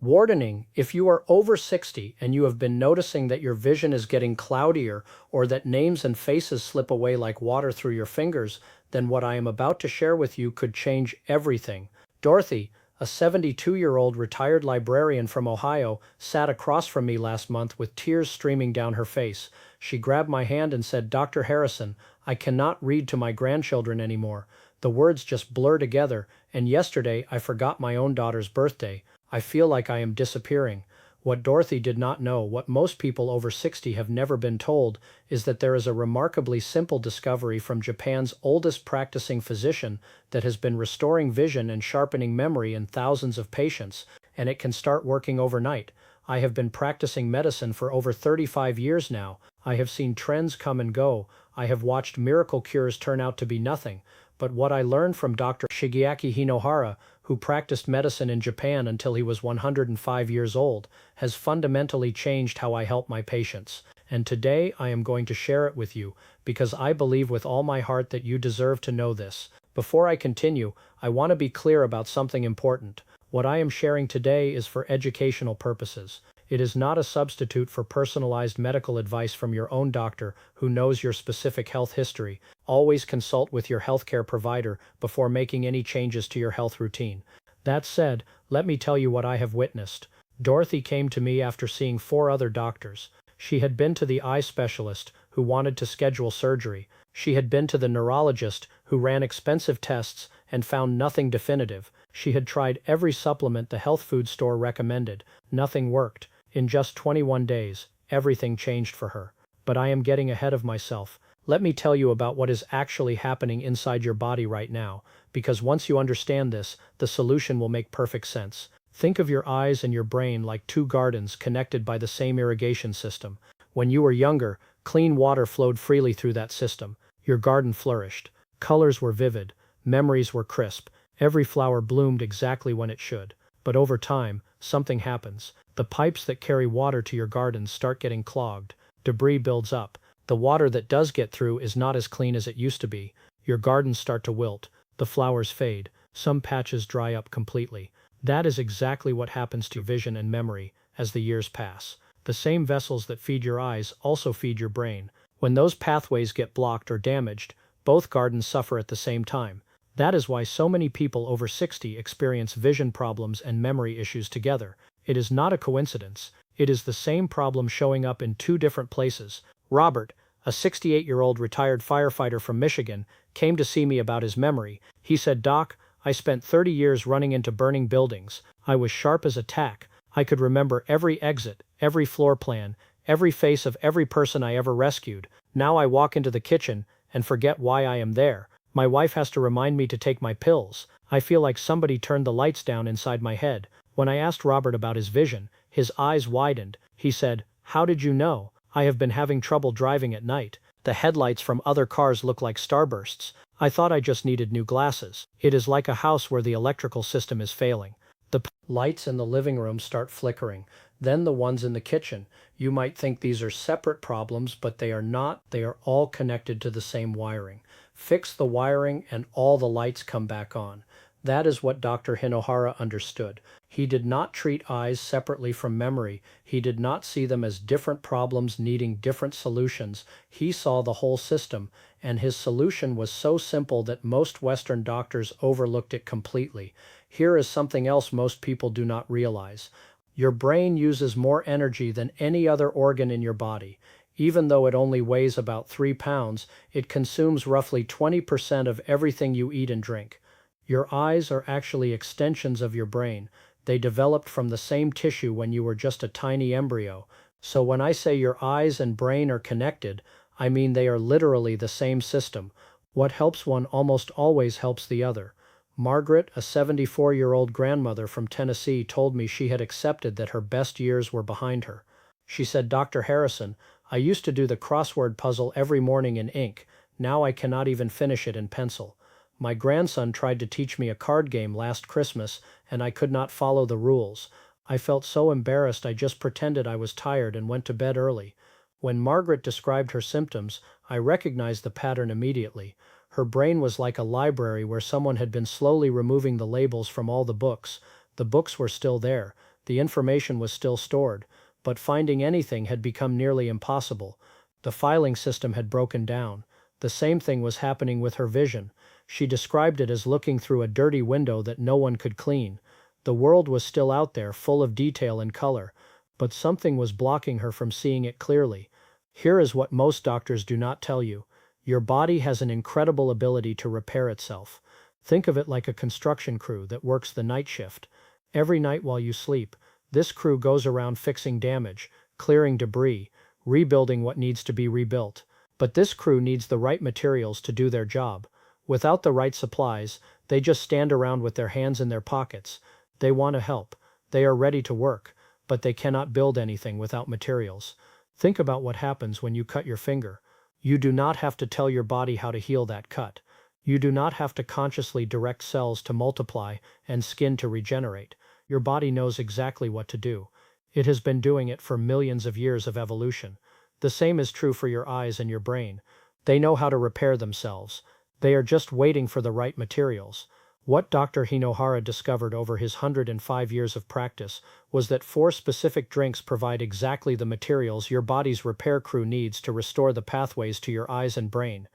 Warning: if you are over 60 and you have been noticing that your vision is getting cloudier or that names and faces slip away like water through your fingers, then what I am about to share with you could change everything. Dorothy, a 72-year-old retired librarian from Ohio, sat across from me last month with tears streaming down her face. She grabbed my hand and said, "Dr. Harrison, I cannot read to my grandchildren anymore. The words just blur together, and yesterday I forgot my own daughter's birthday. I feel like I am disappearing." What Dorothy did not know, what most people over 60 have never been told, is that there is a remarkably simple discovery from Japan's oldest practicing physician that has been restoring vision and sharpening memory in thousands of patients, and it can start working overnight. I have been practicing medicine for over 35 years now. I have seen trends come and go. I have watched miracle cures turn out to be nothing. But what I learned from Dr. Shigeaki Hinohara, who practiced medicine in Japan until he was 105 years old, has fundamentally changed how I help my patients. And today I am going to share it with you, because I believe with all my heart that you deserve to know this. Before I continue, I want to be clear about something important. What I am sharing today is for educational purposes. It is not a substitute for personalized medical advice from your own doctor who knows your specific health history. Always consult with your healthcare provider before making any changes to your health routine. That said, let me tell you what I have witnessed. Dorothy came to me after seeing 4 other doctors. She had been to the eye specialist who wanted to schedule surgery. She had been to the neurologist who ran expensive tests and found nothing definitive. She had tried every supplement the health food store recommended. Nothing worked. In just 21 days, everything changed for her. But I am getting ahead of myself. Let me tell you about what is actually happening inside your body right now, because once you understand this, the solution will make perfect sense. Think of your eyes and your brain like 2 gardens connected by the same irrigation system. When you were younger, clean water flowed freely through that system. Your garden flourished. Colors were vivid. Memories were crisp. Every flower bloomed exactly when it should. But over time, something happens. The pipes that carry water to your gardens start getting clogged. Debris builds up. The water that does get through is not as clean as it used to be. Your gardens start to wilt. The flowers fade. Some patches dry up completely. That is exactly what happens to vision and memory as the years pass. The same vessels that feed your eyes also feed your brain. When those pathways get blocked or damaged, both gardens suffer at the same time. That is why so many people over 60 experience vision problems and memory issues together. It is not a coincidence. It is the same problem showing up in 2 different places. Robert, a 68-year-old retired firefighter from Michigan, came to see me about his memory. He said, "Doc, I spent 30 years running into burning buildings. I was sharp as a tack. I could remember every exit, every floor plan, every face of every person I ever rescued. Now I walk into the kitchen and forget why I am there. My wife has to remind me to take my pills. I feel like somebody turned the lights down inside my head." When I asked Robert about his vision, his eyes widened. He said, "How did you know? I have been having trouble driving at night. The headlights from other cars look like starbursts. I thought I just needed new glasses. It is like a house where the electrical system is failing. The lights in the living room start flickering, then the ones in the kitchen. You might think these are separate problems, but they are not. They are all connected to the same wiring. Fix the wiring and all the lights come back on." That is what Dr. Hinohara understood. He did not treat eyes separately from memory. He did not see them as different problems needing different solutions. He saw the whole system, and his solution was so simple that most Western doctors overlooked it completely. Here is something else most people do not realize. Your brain uses more energy than any other organ in your body. Even though it only weighs about 3 pounds, it consumes roughly 20% of everything you eat and drink. Your eyes are actually extensions of your brain. They developed from the same tissue when you were just a tiny embryo. So when I say your eyes and brain are connected, I mean they are literally the same system. What helps one almost always helps the other. Margaret, a 74-year-old grandmother from Tennessee, told me she had accepted that her best years were behind her. She said, "Dr. Harrison, I used to do the crossword puzzle every morning in ink. Now I cannot even finish it in pencil. My grandson tried to teach me a card game last Christmas, and I could not follow the rules. I felt so embarrassed I just pretended I was tired and went to bed early." When Margaret described her symptoms, I recognized the pattern immediately. Her brain was like a library where someone had been slowly removing the labels from all the books. The books were still there. The information was still stored, but finding anything had become nearly impossible. The filing system had broken down. The same thing was happening with her vision. She described it as looking through a dirty window that no one could clean. The world was still out there, full of detail and color, but something was blocking her from seeing it clearly. Here is what most doctors do not tell you. Your body has an incredible ability to repair itself. Think of it like a construction crew that works the night shift. Every night while you sleep, this crew goes around fixing damage, clearing debris, rebuilding what needs to be rebuilt. But this crew needs the right materials to do their job. Without the right supplies, they just stand around with their hands in their pockets. They want to help. They are ready to work, but they cannot build anything without materials. Think about what happens when you cut your finger. You do not have to tell your body how to heal that cut. You do not have to consciously direct cells to multiply and skin to regenerate. Your body knows exactly what to do. It has been doing it for millions of years of evolution. The same is true for your eyes and your brain. They know how to repair themselves. They are just waiting for the right materials. What Dr. Hinohara discovered over his 105 years of practice was that 4 specific drinks provide exactly the materials your body's repair crew needs to restore the pathways to your eyes and brain.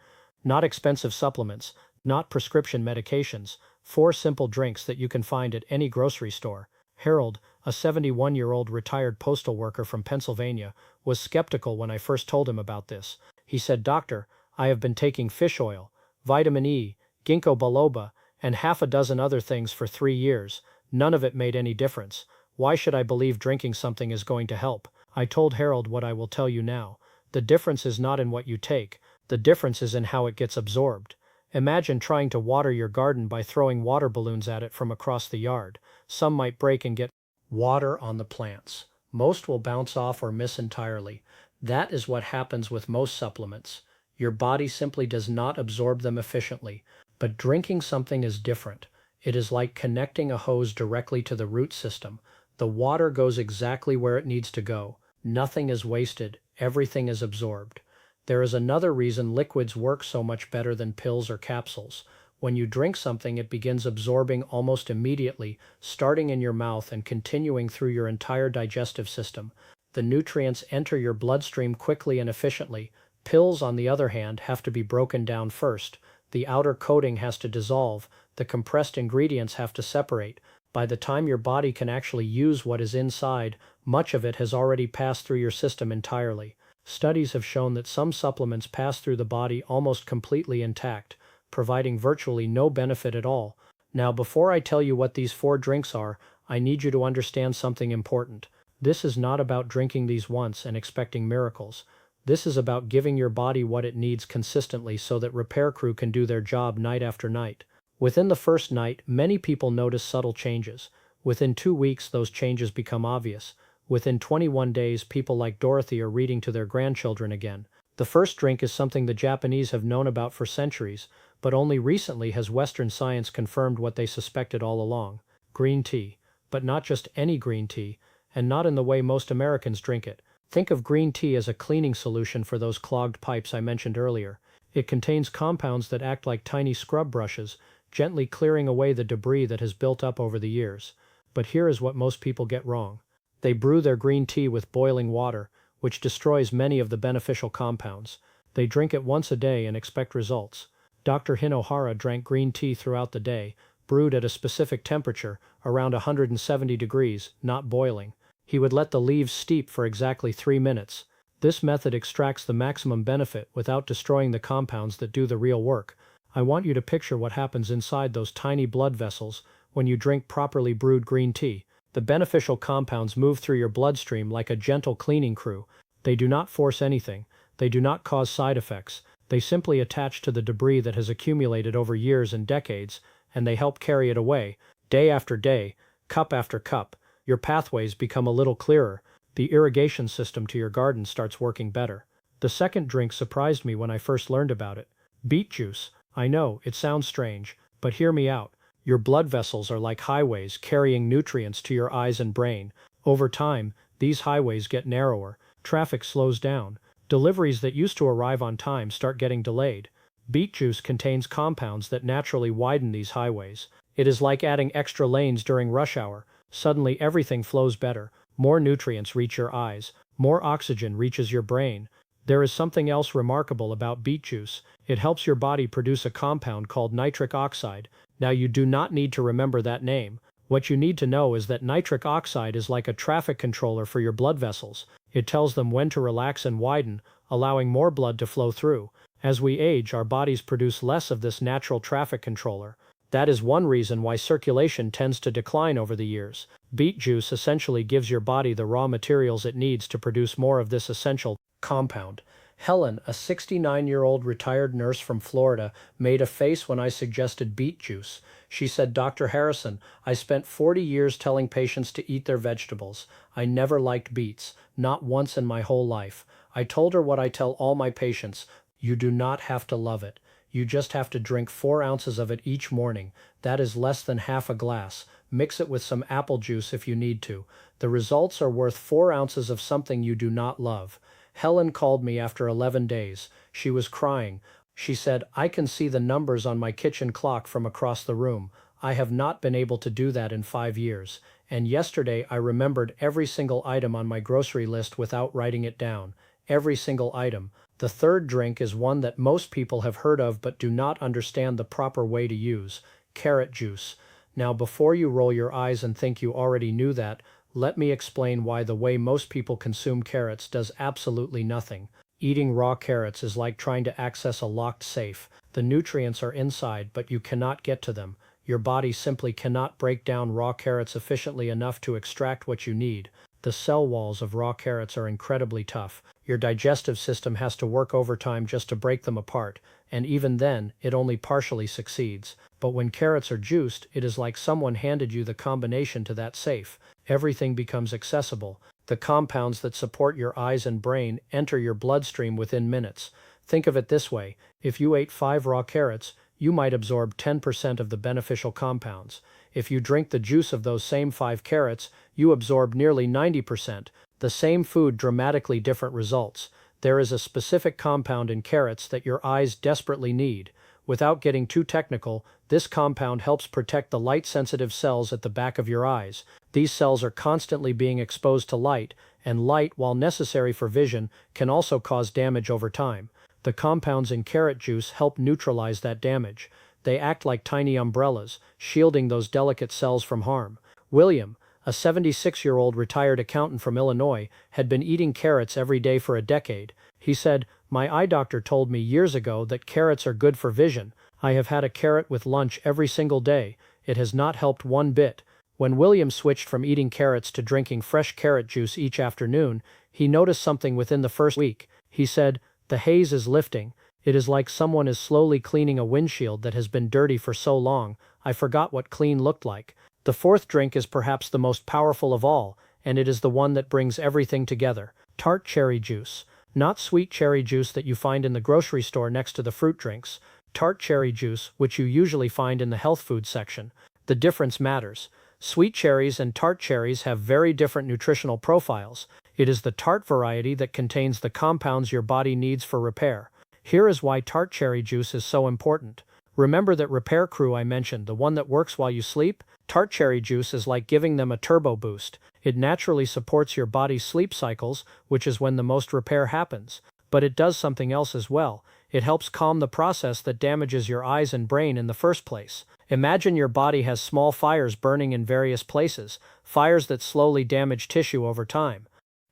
Not expensive supplements, not prescription medications, 4 simple drinks that you can find at any grocery store. Harold, a 71-year-old retired postal worker from Pennsylvania, was skeptical when I first told him about this. He said, "Doctor, I have been taking fish oil, vitamin E, ginkgo biloba, and half a dozen other things for 3 years. None of it made any difference. Why should I believe drinking something is going to help?" I told Harold what I will tell you now. The difference is not in what you take. The difference is in how it gets absorbed. Imagine trying to water your garden by throwing water balloons at it from across the yard. Some might break and get water on the plants. Most will bounce off or miss entirely. That is what happens with most supplements. Your body simply does not absorb them efficiently. But drinking something is different. It is like connecting a hose directly to the root system. The water goes exactly where it needs to go. Nothing is wasted. Everything is absorbed. There is another reason liquids work so much better than pills or capsules. When you drink something, it begins absorbing almost immediately, starting in your mouth and continuing through your entire digestive system. The nutrients enter your bloodstream quickly and efficiently. Pills, on the other hand, have to be broken down first. The outer coating has to dissolve. The compressed ingredients have to separate. By the time your body can actually use what is inside, much of it has already passed through your system entirely. Studies have shown that some supplements pass through the body almost completely intact, providing virtually no benefit at all. Now, before I tell you what these 4 drinks are, I need you to understand something important. This is not about drinking these once and expecting miracles. This is about giving your body what it needs consistently so that repair crew can do their job night after night. Within the first night, many people notice subtle changes. Within 2 weeks, those changes become obvious. Within 21 days, people like Dorothy are reading to their grandchildren again. The first drink is something the Japanese have known about for centuries, but only recently has Western science confirmed what they suspected all along. Green tea. But not just any green tea, and not in the way most Americans drink it. Think of green tea as a cleaning solution for those clogged pipes I mentioned earlier. It contains compounds that act like tiny scrub brushes, gently clearing away the debris that has built up over the years. But here is what most people get wrong. They brew their green tea with boiling water, which destroys many of the beneficial compounds. They drink it once a day and expect results. Dr. Hinohara drank green tea throughout the day, brewed at a specific temperature, around 170 degrees, not boiling. He would let the leaves steep for exactly 3 minutes. This method extracts the maximum benefit without destroying the compounds that do the real work. I want you to picture what happens inside those tiny blood vessels when you drink properly brewed green tea. The beneficial compounds move through your bloodstream like a gentle cleaning crew. They do not force anything. They do not cause side effects. They simply attach to the debris that has accumulated over years and decades, and they help carry it away, day after day, cup after cup. Your pathways become a little clearer. The irrigation system to your garden starts working better. The second drink surprised me when I first learned about it. Beet juice. I know, it sounds strange, but hear me out. Your blood vessels are like highways carrying nutrients to your eyes and brain. Over time, these highways get narrower. Traffic slows down. Deliveries that used to arrive on time start getting delayed. Beet juice contains compounds that naturally widen these highways. It is like adding extra lanes during rush hour. Suddenly everything flows better. More nutrients reach your eyes. More oxygen reaches your brain. There is something else remarkable about beet juice. It helps your body produce a compound called nitric oxide. Now you do not need to remember that name. What you need to know is that nitric oxide is like a traffic controller for your blood vessels. It tells them when to relax and widen, allowing more blood to flow through. As we age, our bodies produce less of this natural traffic controller. That is one reason why circulation tends to decline over the years. Beet juice essentially gives your body the raw materials it needs to produce more of this essential compound. Helen, a 69-year-old retired nurse from Florida, made a face when I suggested beet juice. She said, "Dr. Harrison, I spent 40 years telling patients to eat their vegetables. I never liked beets, not once in my whole life. I told her what I tell all my patients. You do not have to love it. You just have to drink 4 ounces of it each morning. That is less than half a glass. Mix it with some apple juice if you need to. The results are worth 4 ounces of something you do not love." Helen called me after 11 days. She was crying. She said, "I can see the numbers on my kitchen clock from across the room. I have not been able to do that in 5 years. And yesterday I remembered every single item on my grocery list without writing it down. Every single item." The third drink is one that most people have heard of but do not understand the proper way to use: carrot juice. Now, before you roll your eyes and think you already knew that, let me explain why the way most people consume carrots does absolutely nothing. Eating raw carrots is like trying to access a locked safe. The nutrients are inside, but you cannot get to them. Your body simply cannot break down raw carrots efficiently enough to extract what you need. The cell walls of raw carrots are incredibly tough. Your digestive system has to work overtime just to break them apart, and even then, it only partially succeeds. But when carrots are juiced, it is like someone handed you the combination to that safe. Everything becomes accessible. The compounds that support your eyes and brain enter your bloodstream within minutes. Think of it this way: if you ate 5 raw carrots, you might absorb 10% of the beneficial compounds. If you drink the juice of those same 5 carrots, you absorb nearly 90%. The same food, dramatically different results. There is a specific compound in carrots that your eyes desperately need. Without getting too technical, this compound helps protect the light-sensitive cells at the back of your eyes. These cells are constantly being exposed to light, and light, while necessary for vision, can also cause damage over time. The compounds in carrot juice help neutralize that damage. They act like tiny umbrellas, shielding those delicate cells from harm. William, a 76-year-old retired accountant from Illinois, had been eating carrots every day for a decade. He said, "My eye doctor told me years ago that carrots are good for vision. I have had a carrot with lunch every single day. It has not helped one bit." When William switched from eating carrots to drinking fresh carrot juice each afternoon, he noticed something within the first week. He said, "The haze is lifting. It is like someone is slowly cleaning a windshield that has been dirty for so long. I forgot what clean looked like." The fourth drink is perhaps the most powerful of all, and it is the one that brings everything together: tart cherry juice. Not sweet cherry juice that you find in the grocery store next to the fruit drinks. Tart cherry juice, which you usually find in the health food section. The difference matters. Sweet cherries and tart cherries have very different nutritional profiles. It is the tart variety that contains the compounds your body needs for repair. Here is why tart cherry juice is so important. Remember that repair crew I mentioned, the one that works while you sleep? Tart cherry juice is like giving them a turbo boost. It naturally supports your body's sleep cycles, which is when the most repair happens. But it does something else as well. It helps calm the process that damages your eyes and brain in the first place. Imagine your body has small fires burning in various places, fires that slowly damage tissue over time.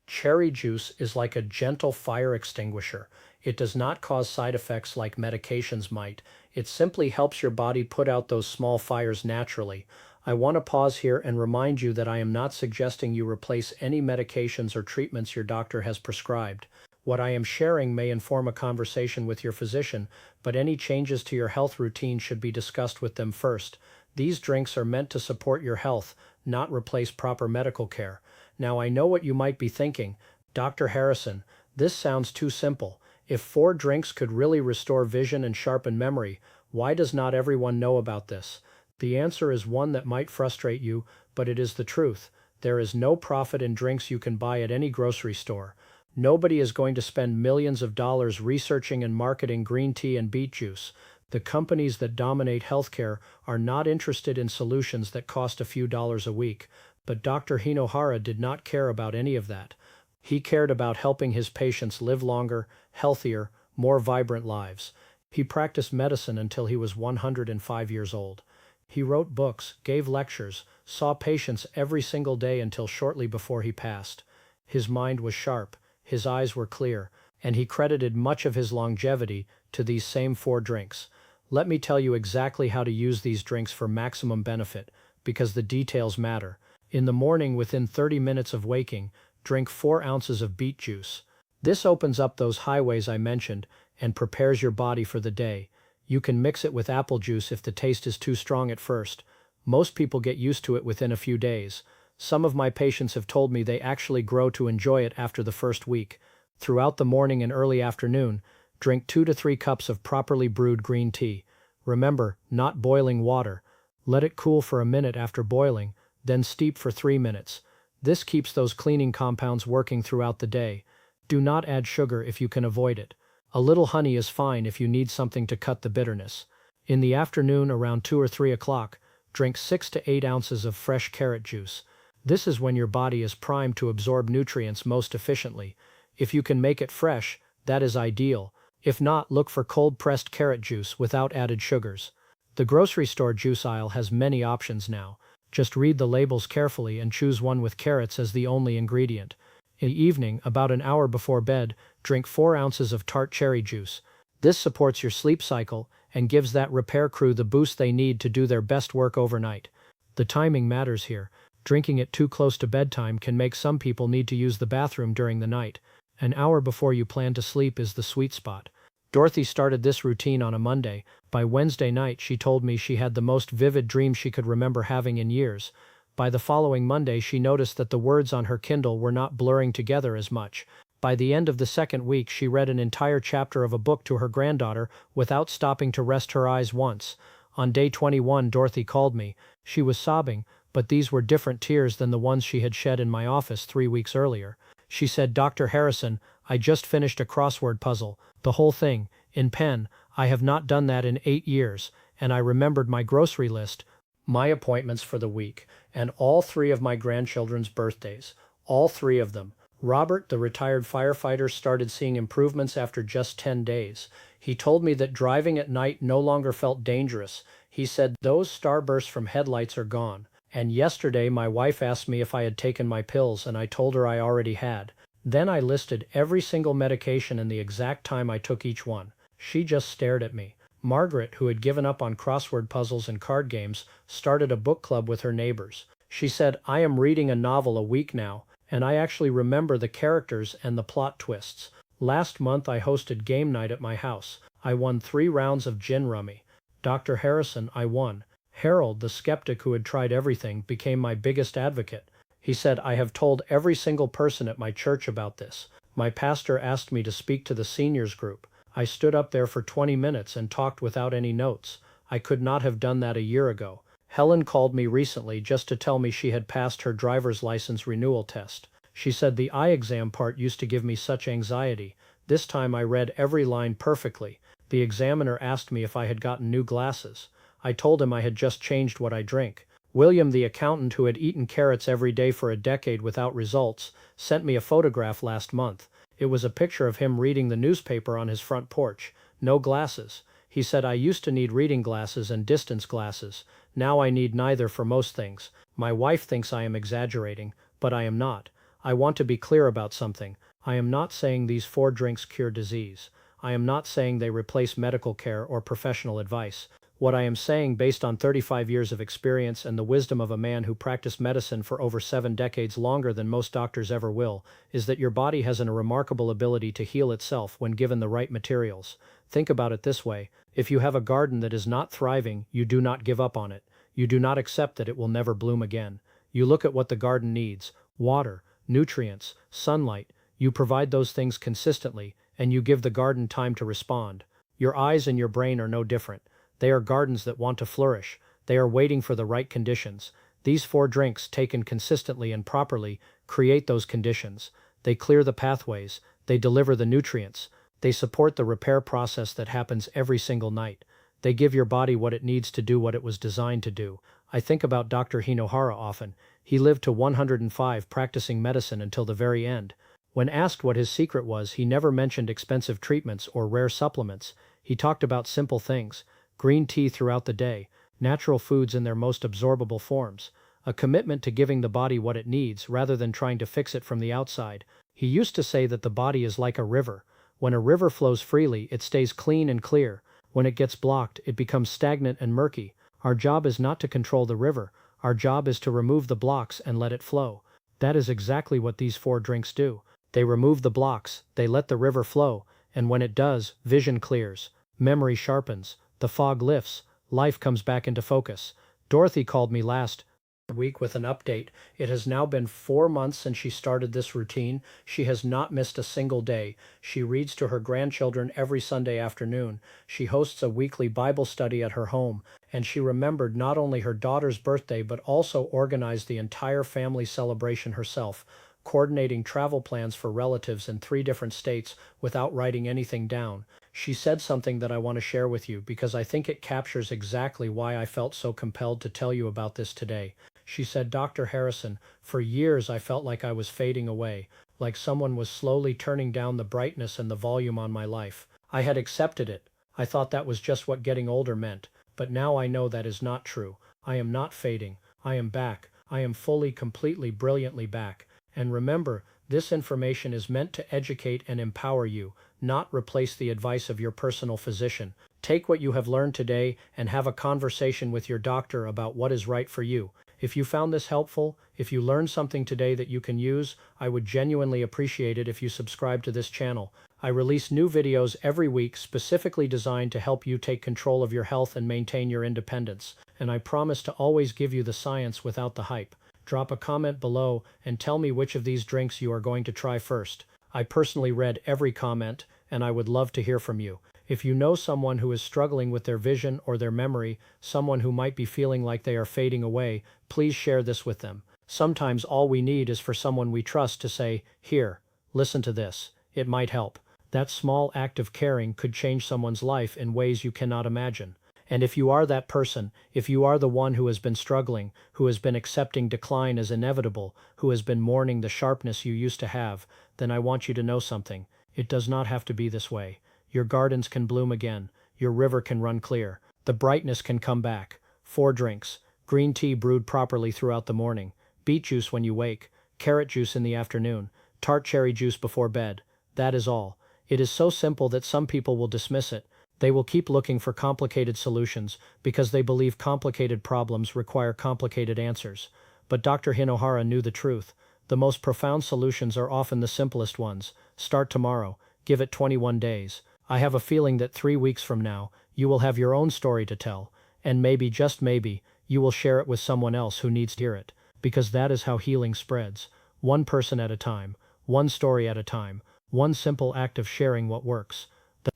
Cherry juice is like a gentle fire extinguisher. It does not cause side effects like medications might. It simply helps your body put out those small fires naturally. I want to pause here and remind you that I am not suggesting you replace any medications or treatments your doctor has prescribed. What I am sharing may inform a conversation with your physician, but any changes to your health routine should be discussed with them first. These drinks are meant to support your health, not replace proper medical care. Now, I know what you might be thinking: "Dr. Harrison, this sounds too simple. If 4 drinks could really restore vision and sharpen memory, why does not everyone know about this?" The answer is one that might frustrate you, but it is the truth. There is no profit in drinks you can buy at any grocery store. Nobody is going to spend millions of dollars researching and marketing green tea and beet juice. The companies that dominate healthcare are not interested in solutions that cost a few dollars a week. But Dr. Hinohara did not care about any of that. He cared about helping his patients live longer, healthier, more vibrant lives. He practiced medicine until he was 105 years old. He wrote books, gave lectures, saw patients every single day until shortly before he passed. His mind was sharp, his eyes were clear, and he credited much of his longevity to these same 4 drinks. Let me tell you exactly how to use these drinks for maximum benefit, because the details matter. In the morning, within 30 minutes of waking, drink 4 ounces of beet juice. This opens up those highways I mentioned and prepares your body for the day. You can mix it with apple juice if the taste is too strong at first. Most people get used to it within a few days. Some of my patients have told me they actually grow to enjoy it after the first week. Throughout the morning and early afternoon, drink 2 to 3 cups of properly brewed green tea. Remember, not boiling water. Let it cool for a minute after boiling, then steep for 3 minutes. This keeps those cleaning compounds working throughout the day. Do not add sugar if you can avoid it. A little honey is fine if you need something to cut the bitterness. In the afternoon, around 2 or 3 o'clock, drink 6 to 8 ounces of fresh carrot juice. This is when your body is primed to absorb nutrients most efficiently. If you can make it fresh, that is ideal. If not, look for cold-pressed carrot juice without added sugars. The grocery store juice aisle has many options now. Just read the labels carefully and choose one with carrots as the only ingredient. In the evening, about an hour before bed, drink 4 ounces of tart cherry juice. This supports your sleep cycle and gives that repair crew the boost they need to do their best work overnight. The timing matters here. Drinking it too close to bedtime can make some people need to use the bathroom during the night. An hour before you plan to sleep is the sweet spot. Dorothy started this routine on a Monday. By Wednesday night, she told me she had the most vivid dream she could remember having in years. By the following Monday, she noticed that the words on her Kindle were not blurring together as much. By the end of the second week, she read an entire chapter of a book to her granddaughter without stopping to rest her eyes once. On day 21, Dorothy called me. She was sobbing, but these were different tears than the ones she had shed in my office 3 weeks earlier. She said, "Dr. Harrison, I just finished a crossword puzzle, the whole thing, in pen. I have not done that in 8 years, and I remembered my grocery list, my appointments for the week, and all 3 of my grandchildren's birthdays. All 3 of them." Robert, the retired firefighter, started seeing improvements after just 10 days. He told me that driving at night no longer felt dangerous. He said, "Those starbursts from headlights are gone." And yesterday my wife asked me if I had taken my pills, and I told her I already had. Then I listed every single medication and the exact time I took each one. She just stared at me. Margaret, who had given up on crossword puzzles and card games, started a book club with her neighbors. She said, "I am reading a novel a week now, and I actually remember the characters and the plot twists. Last month I hosted game night at my house. I won 3 rounds of gin rummy. Dr. Harrison, I won." Harold, the skeptic who had tried everything, became my biggest advocate. He said, "I have told every single person at my church about this. My pastor asked me to speak to the seniors group. I stood up there for 20 minutes and talked without any notes. I could not have done that a year ago." Helen called me recently just to tell me she had passed her driver's license renewal test. She said, "The eye exam part used to give me such anxiety. This time I read every line perfectly. The examiner asked me if I had gotten new glasses. I told him I had just changed what I drink." William, the accountant who had eaten carrots every day for a decade without results, sent me a photograph last month. It was a picture of him reading the newspaper on his front porch. No glasses. He said, "I used to need reading glasses and distance glasses. Now I need neither for most things." My wife thinks I am exaggerating, but I am not. I want to be clear about something. I am not saying these 4 drinks cure disease. I am not saying they replace medical care or professional advice. What I am saying, based on 35 years of experience and the wisdom of a man who practiced medicine for over 7 decades longer than most doctors ever will, is that your body has a remarkable ability to heal itself when given the right materials. Think about it this way: if you have a garden that is not thriving, you do not give up on it. You do not accept that it will never bloom again. You look at what the garden needs: water, nutrients, sunlight. You provide those things consistently, and you give the garden time to respond. Your eyes and your brain are no different. They are gardens that want to flourish. They are waiting for the right conditions. These 4 drinks, taken consistently and properly, create those conditions. They clear the pathways. They deliver the nutrients. They support the repair process that happens every single night. They give your body what it needs to do what it was designed to do. I think about Dr. Hinohara often. He lived to 105, practicing medicine until the very end. When asked what his secret was, he never mentioned expensive treatments or rare supplements. He talked about simple things: green tea throughout the day, natural foods in their most absorbable forms, a commitment to giving the body what it needs rather than trying to fix it from the outside. He used to say that the body is like a river. When a river flows freely, it stays clean and clear. When it gets blocked, it becomes stagnant and murky. Our job is not to control the river. Our job is to remove the blocks and let it flow. That is exactly what these 4 drinks do. They remove the blocks, they let the river flow, and when it does, vision clears, memory sharpens, the fog lifts, life comes back into focus. Dorothy called me last week with an update. It has now been 4 months since she started this routine. She has not missed a single day. She reads to her grandchildren every Sunday afternoon. She hosts a weekly Bible study at her home, and she remembered not only her daughter's birthday but also organized the entire family celebration herself, coordinating travel plans for relatives in 3 different states without writing anything down. She said something that I want to share with you because I think it captures exactly why I felt so compelled to tell you about this today. She said, "Dr. Harrison, for years I felt like I was fading away, like someone was slowly turning down the brightness and the volume on my life. I had accepted it. I thought that was just what getting older meant. But now I know that is not true. I am not fading. I am back. I am fully, completely, brilliantly back. And remember, this information is meant to educate and empower you, not replace the advice of your personal physician. Take what you have learned today and have a conversation with your doctor about what is right for you. If you found this helpful, if you learned something today that you can use, I would genuinely appreciate it if you subscribe to this channel. I release new videos every week specifically designed to help you take control of your health and maintain your independence. And I promise to always give you the science without the hype. Drop a comment below and tell me which of these drinks you are going to try first. I personally read every comment, and I would love to hear from you. If you know someone who is struggling with their vision or their memory, someone who might be feeling like they are fading away, please share this with them. Sometimes all we need is for someone we trust to say, "Here, listen to this. It might help." That small act of caring could change someone's life in ways you cannot imagine. And if you are that person, if you are the one who has been struggling, who has been accepting decline as inevitable, who has been mourning the sharpness you used to have, then I want you to know something. It does not have to be this way. Your gardens can bloom again. Your river can run clear. The brightness can come back. 4 drinks. Green tea brewed properly throughout the morning. Beet juice when you wake. Carrot juice in the afternoon. Tart cherry juice before bed. That is all. It is so simple that some people will dismiss it. They will keep looking for complicated solutions because they believe complicated problems require complicated answers. But Dr. Hinohara knew the truth. The most profound solutions are often the simplest ones. Start tomorrow. Give it 21 days. I have a feeling that 3 weeks from now, you will have your own story to tell, and maybe, just maybe, you will share it with someone else who needs to hear it, because that is how healing spreads. One person at a time, one story at a time, one simple act of sharing what works.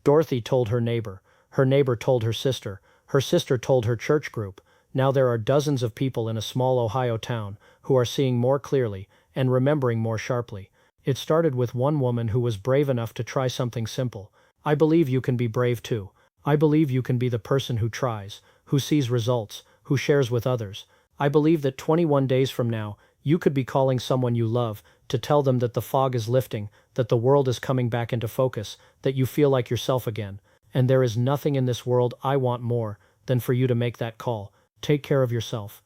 Dorothy told her neighbor told her sister told her church group. Now there are dozens of people in a small Ohio town who are seeing more clearly and remembering more sharply. It started with one woman who was brave enough to try something simple. I believe you can be brave too. I believe you can be the person who tries, who sees results, who shares with others. I believe that 21 days from now, you could be calling someone you love to tell them that the fog is lifting, that the world is coming back into focus, that you feel like yourself again. And there is nothing in this world I want more than for you to make that call. Take care of yourself.